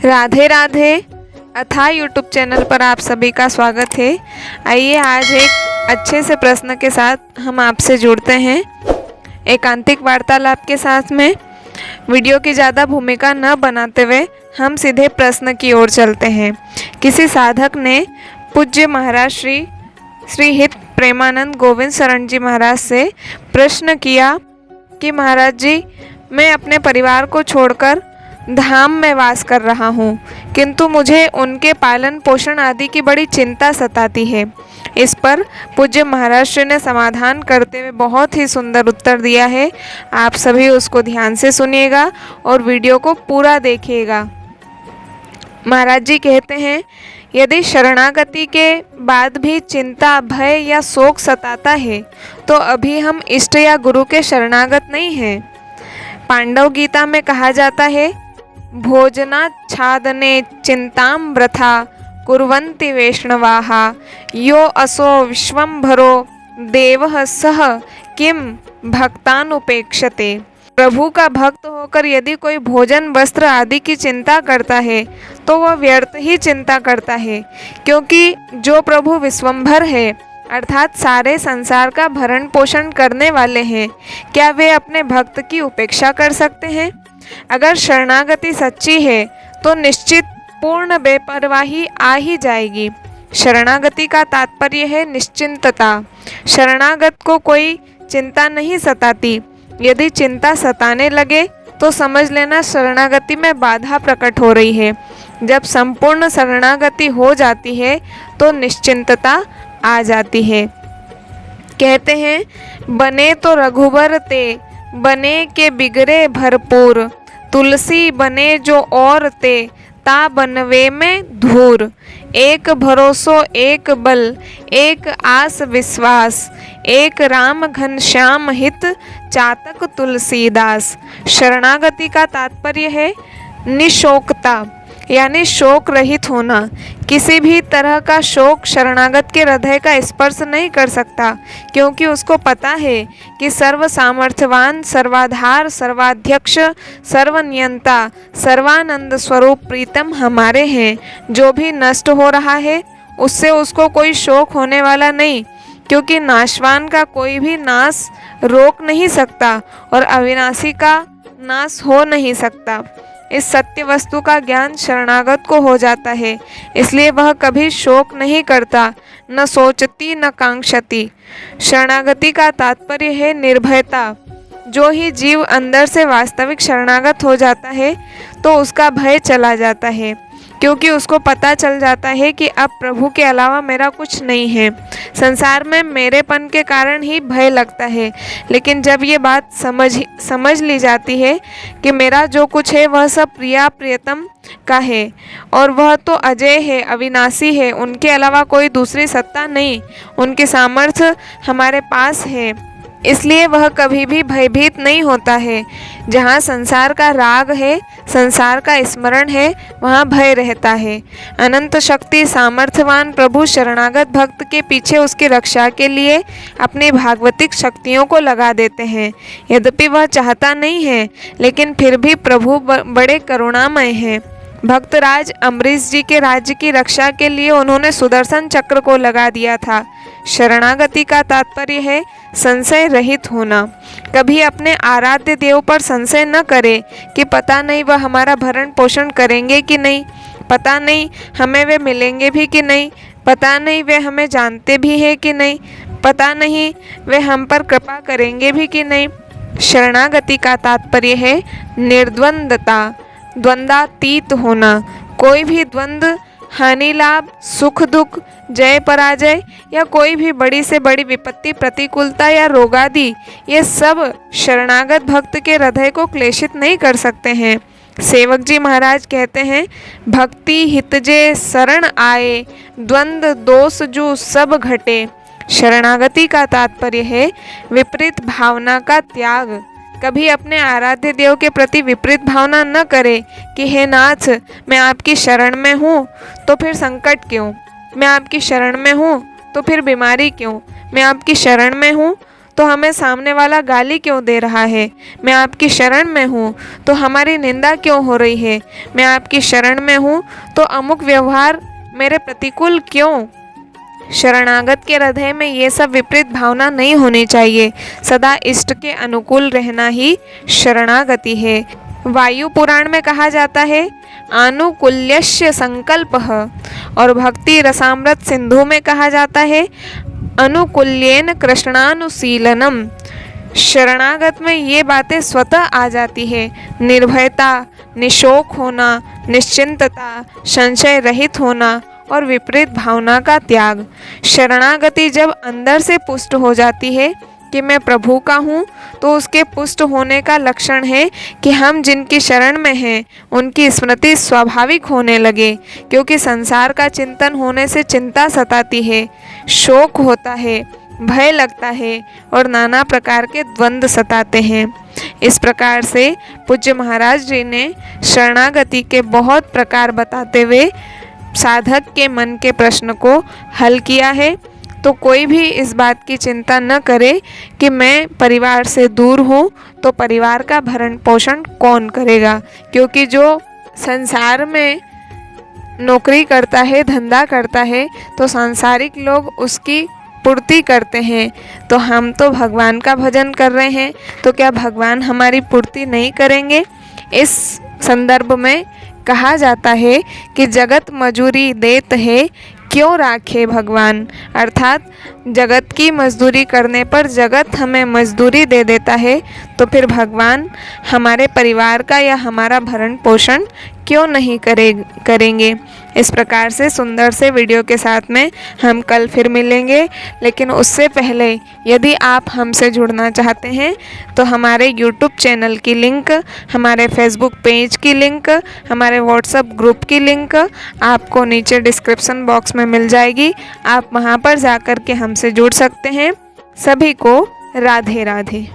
राधे राधे। अथा YouTube channel पर आप सभी का स्वागत है। आइए आज एक अच्छे से प्रश्न के साथ हम आपसे जुड़ते हैं एकांतिक वार्तालाप के साथ में। वीडियो की ज़्यादा भूमिका न बनाते हुए हम सीधे प्रश्न की ओर चलते हैं। किसी साधक ने पूज्य महाराज श्री हित प्रेमानंद गोविंद शरण जी महाराज से प्रश्न किया कि महाराज जी, मैं अपने परिवार को छोड़कर धाम में वास कर रहा हूँ, किंतु मुझे उनके पालन पोषण आदि की बड़ी चिंता सताती है। इस पर पूज्य महाराज श्री ने समाधान करते हुए बहुत ही सुंदर उत्तर दिया है। आप सभी उसको ध्यान से सुनिएगा और वीडियो को पूरा देखिएगा। महाराज जी कहते हैं, यदि शरणागति के बाद भी चिंता, भय या शोक सताता है तो अभी हम इष्ट या गुरु के शरणागत नहीं हैं। पांडव गीता में कहा जाता है, भोजनाच्छादने चिंतां वृथा कुर्वन्ति वैष्णवाः यो असो विश्वम्भरो देवः सः किम भक्तानुपेक्षते। प्रभु का भक्त होकर यदि कोई भोजन, वस्त्र आदि की चिंता करता है तो वह व्यर्थ ही चिंता करता है, क्योंकि जो प्रभु विश्वम्भर है अर्थात सारे संसार का भरण पोषण करने वाले हैं, क्या वे अपने भक्त की उपेक्षा कर सकते हैं? अगर शरणागति सच्ची है तो निश्चित पूर्ण बेपरवाही आ ही जाएगी। शरणागति का तात्पर्य है निश्चिंतता। शरणागत को कोई चिंता नहीं सताती। यदि चिंता सताने लगे तो समझ लेना शरणागति में बाधा प्रकट हो रही है। जब संपूर्ण शरणागति हो जाती है तो निश्चिंतता आ जाती है। कहते हैं, बने तो रघुबर ते, बने के बिगड़े भरपूर, तुलसी बने जो और ते, ता बनवे में धूर। एक भरोसो एक बल, एक आस विश्वास, एक राम घनश्याम हित, चातक तुलसीदास। शरणागति का तात्पर्य है निशोकता, यानी शोक रहित होना। किसी भी तरह का शोक शरणागत के हृदय का स्पर्श नहीं कर सकता, क्योंकि उसको पता है कि सर्व सामर्थ्यवान, सर्वाधार, सर्वाध्यक्ष, सर्वनियंता, सर्वानंद स्वरूप प्रीतम हमारे हैं। जो भी नष्ट हो रहा है उससे उसको कोई शोक होने वाला नहीं, क्योंकि नाशवान का कोई भी नाश रोक नहीं सकता और अविनाशी का नाश हो नहीं सकता। इस सत्य वस्तु का ज्ञान शरणागत को हो जाता है, इसलिए वह कभी शोक नहीं करता, न सोचती न कांक्षती। शरणागति का तात्पर्य है निर्भयता। जो ही जीव अंदर से वास्तविक शरणागत हो जाता है तो उसका भय चला जाता है, क्योंकि उसको पता चल जाता है कि अब प्रभु के अलावा मेरा कुछ नहीं है। संसार में मेरेपन के कारण ही भय लगता है, लेकिन जब ये बात समझ ली जाती है कि मेरा जो कुछ है वह सब प्रिया प्रियतम का है और वह तो अजय है, अविनाशी है, उनके अलावा कोई दूसरी सत्ता नहीं, उनके सामर्थ्य हमारे पास है, इसलिए वह कभी भी भयभीत नहीं होता है। जहाँ संसार का राग है, संसार का स्मरण है, वहाँ भय रहता है। अनंत शक्ति सामर्थ्यवान प्रभु शरणागत भक्त के पीछे उसकी रक्षा के लिए अपनी भागवतिक शक्तियों को लगा देते हैं। यद्यपि वह चाहता नहीं है, लेकिन फिर भी प्रभु बड़े करुणामय हैं। भक्तराज अम्बरीश जी के राज्य की रक्षा के लिए उन्होंने सुदर्शन चक्र को लगा दिया था। शरणागति का तात्पर्य है संशय रहित होना। कभी अपने आराध्य देव पर संशय न करे कि पता नहीं वह हमारा भरण पोषण करेंगे कि नहीं, पता नहीं हमें वे मिलेंगे भी कि नहीं, पता नहीं वे हमें जानते भी हैं कि नहीं, पता नहीं वे हम पर कृपा करेंगे भी कि नहीं। शरणागति का तात्पर्य है निर्द्वंदता, द्वंद्वातीत होना। कोई भी द्वंद्व, हानि लाभ, सुख दुख, जय पराजय या कोई भी बड़ी से बड़ी विपत्ति, प्रतिकूलता या रोगादि, ये सब शरणागत भक्त के हृदय को क्लेशित नहीं कर सकते हैं। सेवक जी महाराज कहते हैं, भक्ति हितजे शरण आए, द्वंद्व दोष जू सब घटे। शरणागति का तात्पर्य है विपरीत भावना का त्याग। कभी अपने आराध्य देव के प्रति विपरीत भावना न करे कि हे नाथ, मैं आपकी शरण में हूँ तो फिर संकट क्यों, मैं आपकी शरण में हूँ तो फिर बीमारी क्यों, मैं आपकी शरण में हूँ तो हमें सामने वाला गाली क्यों दे रहा है? मैं आपकी शरण में हूँ तो हमारी निंदा क्यों हो रही है? मैं आपकी शरण में हूँ तो अमुक व्यवहार मेरे प्रतिकूल क्यों? शरणागत के हृदय में ये सब विपरीत भावना नहीं होनी चाहिए। सदा इष्ट के अनुकूल रहना ही शरणागति है। वायु पुराण में कहा जाता है आनुकूल्यस्य संकल्पः, और भक्ति रसामृत सिंधु में कहा जाता है अनुकूल्येन कृष्णानुशीलनम। शरणागत में ये बातें स्वतः आ जाती है। निर्भयता, निशोक होना, निश्चिंतता, संशय रहित होना और विपरीत भावना का त्याग। शरणागति जब अंदर से पुष्ट हो जाती है कि मैं प्रभु का हूँ, तो उसके पुष्ट होने का लक्षण है कि हम जिनकी शरण में हैं उनकी स्मृति स्वाभाविक होने लगे, क्योंकि संसार का चिंतन होने से चिंता सताती है, शोक होता है, भय लगता है और नाना प्रकार के द्वंद्व सताते हैं। इस प्रकार से पूज्य महाराज जी ने शरणागति के बहुत प्रकार बताते हुए साधक के मन के प्रश्न को हल किया है। तो कोई भी इस बात की चिंता न करे कि मैं परिवार से दूर हूँ तो परिवार का भरण पोषण कौन करेगा, क्योंकि जो संसार में नौकरी करता है, धंधा करता है, तो सांसारिक लोग उसकी पूर्ति करते हैं। तो हम तो भगवान का भजन कर रहे हैं, तो क्या भगवान हमारी पूर्ति नहीं करेंगे? इस संदर्भ में कहा जाता है कि जगत मजूरी देत है क्यों राखे भगवान, अर्थात जगत की मजदूरी करने पर जगत हमें मजदूरी दे देता है, तो फिर भगवान हमारे परिवार का या हमारा भरण पोषण क्यों नहीं करेंगे। इस प्रकार से सुंदर से वीडियो के साथ में हम कल फिर मिलेंगे। लेकिन उससे पहले यदि आप हमसे जुड़ना चाहते हैं तो हमारे YouTube चैनल की लिंक, हमारे Facebook पेज की लिंक, हमारे WhatsApp ग्रुप की लिंक आपको नीचे डिस्क्रिप्शन बॉक्स में मिल जाएगी। आप वहां पर जाकर के हमसे जुड़ सकते हैं। सभी को राधे राधे।